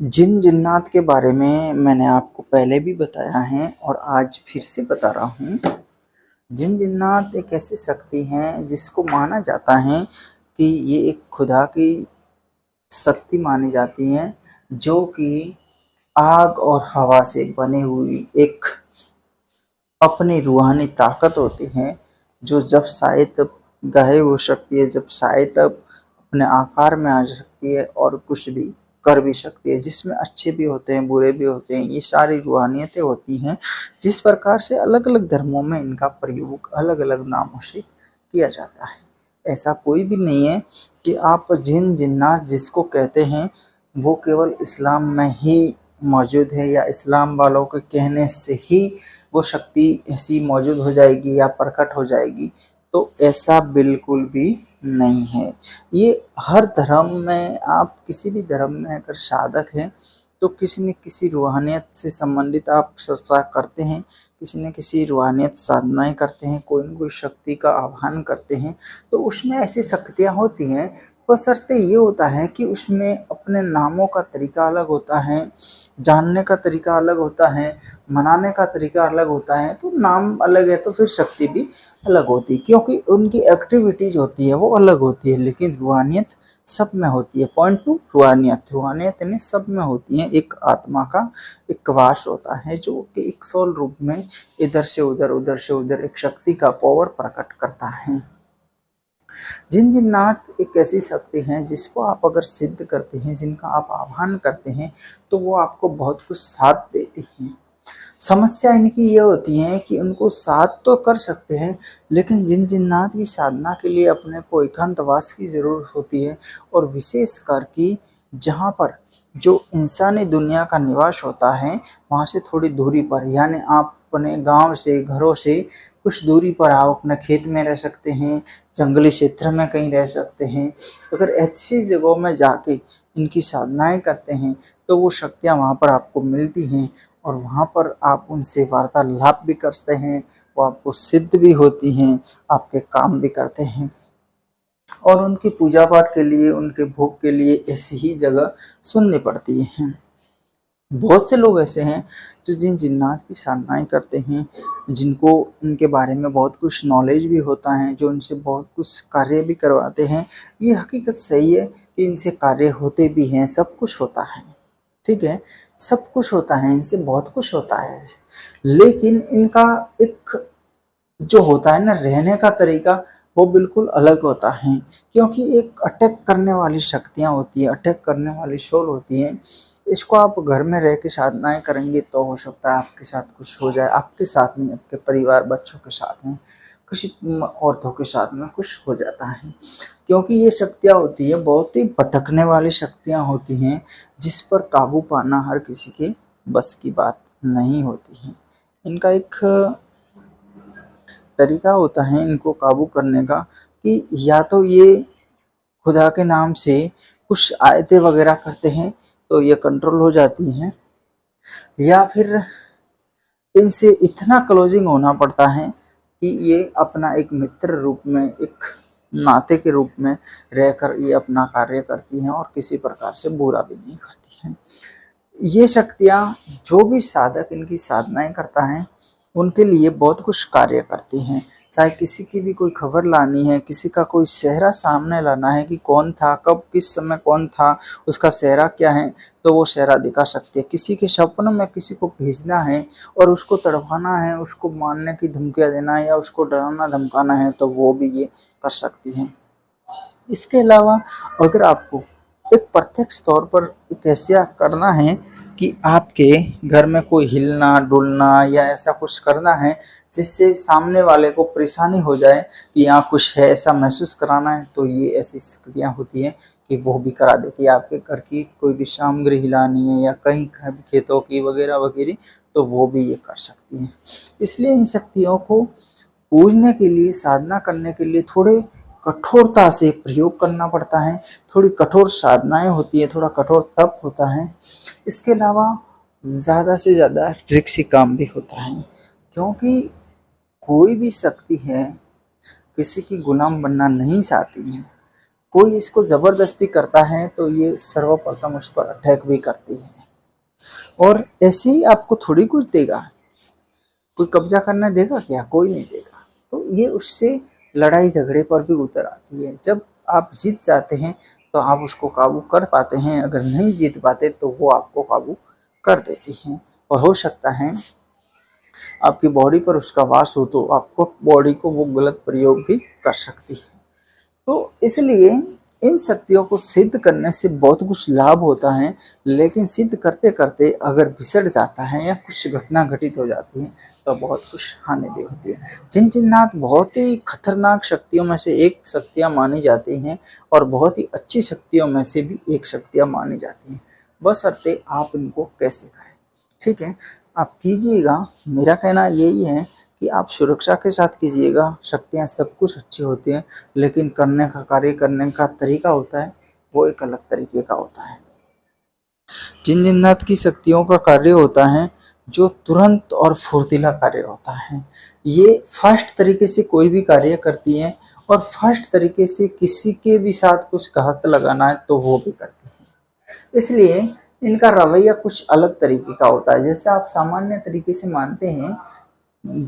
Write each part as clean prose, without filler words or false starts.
जिन जिन्नात के बारे में मैंने आपको पहले भी बताया है और आज फिर से बता रहा हूँ। जिन जिन्नात एक ऐसी शक्ति हैं जिसको माना जाता है कि ये एक खुदा की शक्ति मानी जाती हैं, जो कि आग और हवा से बनी हुई एक अपनी रूहानी ताकत होती हैं, जो जब चाहे तब गायब हो सकती है, जब चाहे तब अपने आकार में आ सकती है और कुछ भी कर भी सकती है, जिसमें अच्छे भी होते हैं, बुरे भी होते हैं। ये सारी रूहानियतें होती हैं। जिस प्रकार से अलग अलग धर्मों में इनका प्रयोग अलग अलग नामों से किया जाता है। ऐसा कोई भी नहीं है कि आप जिन जिन्नात जिसको कहते हैं वो केवल इस्लाम में ही मौजूद है या इस्लाम वालों के कहने से ही वो शक्ति ऐसी मौजूद हो जाएगी या प्रकट हो जाएगी, तो ऐसा बिल्कुल भी नहीं है। ये हर धर्म में, आप किसी भी धर्म में अगर साधक हैं तो किसी न किसी रूहानियत से संबंधित आप चर्चा करते हैं, किसी न किसी रूहानियत साधनाएं करते हैं, कोई न कोई शक्ति का आह्वान करते हैं, तो उसमें ऐसी शक्तियाँ होती हैं। बशर्ते ये होता है कि उसमें अपने नामों का तरीका अलग होता है, जानने का तरीका अलग होता है, मनाने का तरीका अलग होता है। तो नाम अलग है तो फिर शक्ति भी अलग होती है, क्योंकि उनकी एक्टिविटीज होती है वो अलग होती है, लेकिन रूहानियत सब में होती है। पॉइंट टू रूहानियत यानी सब में होती है। एक आत्मा का एक वास होता है जो कि एक सोल रूप में इधर से उधर एक शक्ति का पावर प्रकट करता है। जिन जिन्नात एक ऐसी शक्ति हैं जिसको आप अगर सिद्ध करते हैं, जिनका आप आह्वान करते हैं, तो वो आपको बहुत कुछ साथ देती हैं। समस्या इनकी ये होती है कि उनको साथ तो कर सकते हैं, लेकिन जिन जिन्नात की साधना के लिए अपने को एकांतवास की ज़रूरत होती है, और विशेष कर कि जहाँ पर जो इंसानी दुनिया का निवास होता है वहाँ से थोड़ी दूरी पर, यानी आप अपने गांव से, घरों से कुछ दूरी पर आप अपने खेत में रह सकते हैं, जंगली क्षेत्र में कहीं रह सकते हैं। अगर ऐसी जगहों में जाके इनकी साधनाएं करते हैं तो वो शक्तियाँ वहाँ पर आपको मिलती हैं, और वहाँ पर आप उनसे वार्तालाप भी करते हैं, वो आपको सिद्ध भी होती हैं, आपके काम भी करते हैं। और उनकी पूजा पाठ के लिए, उनके भोग के लिए ऐसी ही जगह सुननी पड़ती है। बहुत से लोग ऐसे हैं जो जिन जिन्नात की साधनाएं करते हैं, जिनको इनके बारे में बहुत कुछ नॉलेज भी होता है, जो इनसे बहुत कुछ कार्य भी करवाते हैं। ये हकीकत सही है कि इनसे कार्य होते भी हैं, सब कुछ होता है, ठीक है, सब कुछ होता है, इनसे बहुत कुछ होता है। लेकिन इनका एक जो होता है ना रहने का तरीका, वो बिल्कुल अलग होता है। क्योंकि एक अटैक करने वाली शक्तियाँ होती है, अटैक करने वाली सोल होती है। इसको आप घर में रह के साधनाएं करेंगे तो हो सकता है आपके साथ कुछ हो जाए, आपके साथ में, आपके परिवार बच्चों के साथ में, किसी औरतों के साथ में कुछ हो जाता है। क्योंकि ये शक्तियाँ होती है बहुत ही भटकने वाली शक्तियाँ होती हैं, जिस पर काबू पाना हर किसी के बस की बात नहीं होती है। इनका एक तरीका होता है इनको काबू करने का, कि या तो ये खुदा के नाम से कुछ आयतें वगैरह करते हैं तो ये कंट्रोल हो जाती हैं, या फिर इनसे इतना क्लोजिंग होना पड़ता है कि ये अपना एक मित्र रूप में, एक नाते के रूप में रहकर ये अपना कार्य करती हैं और किसी प्रकार से बुरा भी नहीं करती हैं। ये शक्तियाँ, जो भी साधक इनकी साधनाएं करता है उनके लिए बहुत कुछ कार्य करती हैं। चाहे किसी की भी कोई खबर लानी है, किसी का कोई चेहरा सामने लाना है कि कौन था, कब किस समय कौन था, उसका चेहरा क्या है, तो वो चेहरा दिखा सकती है। किसी के सपनों में किसी को भेजना है और उसको तड़पाना है, उसको मारने की धमकियाँ देना है या उसको डराना धमकाना है, तो वो भी ये कर सकती हैं। इसके अलावा अगर आपको एक प्रत्यक्ष तौर पर एक ऐसा करना है कि आपके घर में कोई हिलना डुलना या ऐसा कुछ करना है जिससे सामने वाले को परेशानी हो जाए कि यहाँ कुछ है, ऐसा महसूस कराना है, तो ये ऐसी स्थितियाँ होती हैं कि वो भी करा देती है। आपके घर की कोई भी सामग्री हिलानी है या कहीं खेतों की वगैरह वगैरह, तो वो भी ये कर सकती हैं। इसलिए इन शक्तियों को पूजने के लिए, साधना करने के लिए थोड़े कठोरता से प्रयोग करना पड़ता है, थोड़ी कठोर साधनाएं होती है, थोड़ा कठोर तप होता है। इसके अलावा ज़्यादा से ज़्यादा ट्रिक्सी काम भी होता है, क्योंकि कोई भी शक्ति है किसी की गुलाम बनना नहीं चाहती है। कोई इसको ज़बरदस्ती करता है तो ये सर्वप्रथम उस पर अटैक भी करती है। और ऐसे ही आपको थोड़ी कुछ देगा, कोई कब्जा करने देगा क्या? कोई नहीं देगा। तो ये उससे लड़ाई झगड़े पर भी उतर आती है। जब आप जीत जाते हैं तो आप उसको काबू कर पाते हैं, अगर नहीं जीत पाते तो वो आपको काबू कर देती हैं। और हो सकता है आपकी बॉडी पर उसका वास हो तो आपको बॉडी को वो गलत प्रयोग भी कर सकती है। तो इसलिए इन शक्तियों को सिद्ध करने से बहुत कुछ लाभ होता है, लेकिन सिद्ध करते करते अगर बिसर जाता है या कुछ घटना घटित हो जाती है तो बहुत कुछ हानि भी होती है। जिन जिन्नात बहुत ही खतरनाक शक्तियों में से एक शक्तियाँ मानी जाती हैं और बहुत ही अच्छी शक्तियों में से भी एक शक्तियाँ मानी जाती हैं, बशर्ते आप इनको कैसे करें। ठीक है, आप कीजिएगा। मेरा कहना यही है कि आप सुरक्षा के साथ कीजिएगा। शक्तियाँ सब कुछ अच्छी होती हैं, लेकिन करने का कार्य करने का तरीका होता है वो एक अलग तरीके का होता है। जिन जिन्नात की शक्तियों का कार्य होता है जो तुरंत और फुर्तीला कार्य होता है। ये फास्ट तरीके से कोई भी कार्य करती हैं और फास्ट तरीके से किसी के भी साथ कुछ घात लगाना है तो वो भी करती हैं। इसलिए इनका रवैया कुछ अलग तरीके का होता है। जैसे आप सामान्य तरीके से मानते हैं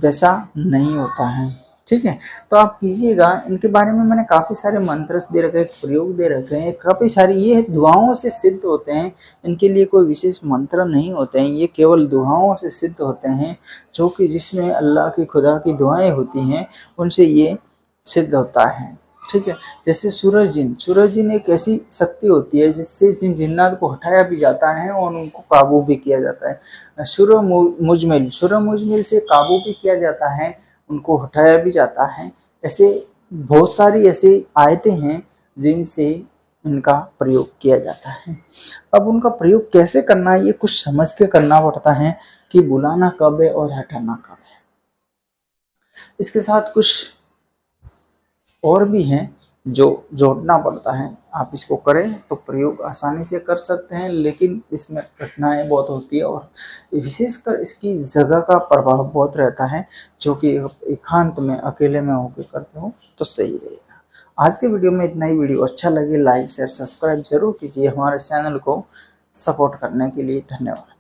वैसा नहीं होता है। ठीक है, तो आप कीजिएगा। इनके बारे में मैंने काफ़ी सारे मंत्र दे रखे हैं, प्रयोग दे रखे हैं, काफ़ी सारी ये दुआओं से सिद्ध होते हैं। इनके लिए कोई विशेष मंत्र नहीं होते हैं, ये केवल दुआओं से सिद्ध होते हैं, जो कि जिसमें अल्लाह की खुदा की दुआएं होती हैं उनसे ये सिद्ध होता है। ठीक है, जैसे सूरज जिन एक ऐसी शक्ति होती है जिससे जिन जिन्नात को हटाया भी जाता है और उनको काबू भी किया जाता है। सूर्य मुजमिल से काबू भी किया जाता है, उनको हटाया भी जाता है। ऐसे बहुत सारी ऐसी आयतें हैं जिनसे इनका प्रयोग किया जाता है। अब उनका प्रयोग कैसे करना है ये कुछ समझ के करना पड़ता है कि बुलाना कब है और हटाना कब है। इसके साथ कुछ और भी हैं जो जोड़ना पड़ता है। आप इसको करें तो प्रयोग आसानी से कर सकते हैं, लेकिन इसमें कठिनाई बहुत होती है और विशेषकर इसकी जगह का प्रभाव बहुत रहता है, जो कि एकांत में अकेले में होकर करते हो तो सही रहेगा। आज के वीडियो में इतना ही। वीडियो अच्छा लगे लाइक शेयर सब्सक्राइब जरूर कीजिए। हमारे चैनल को सपोर्ट करने के लिए धन्यवाद।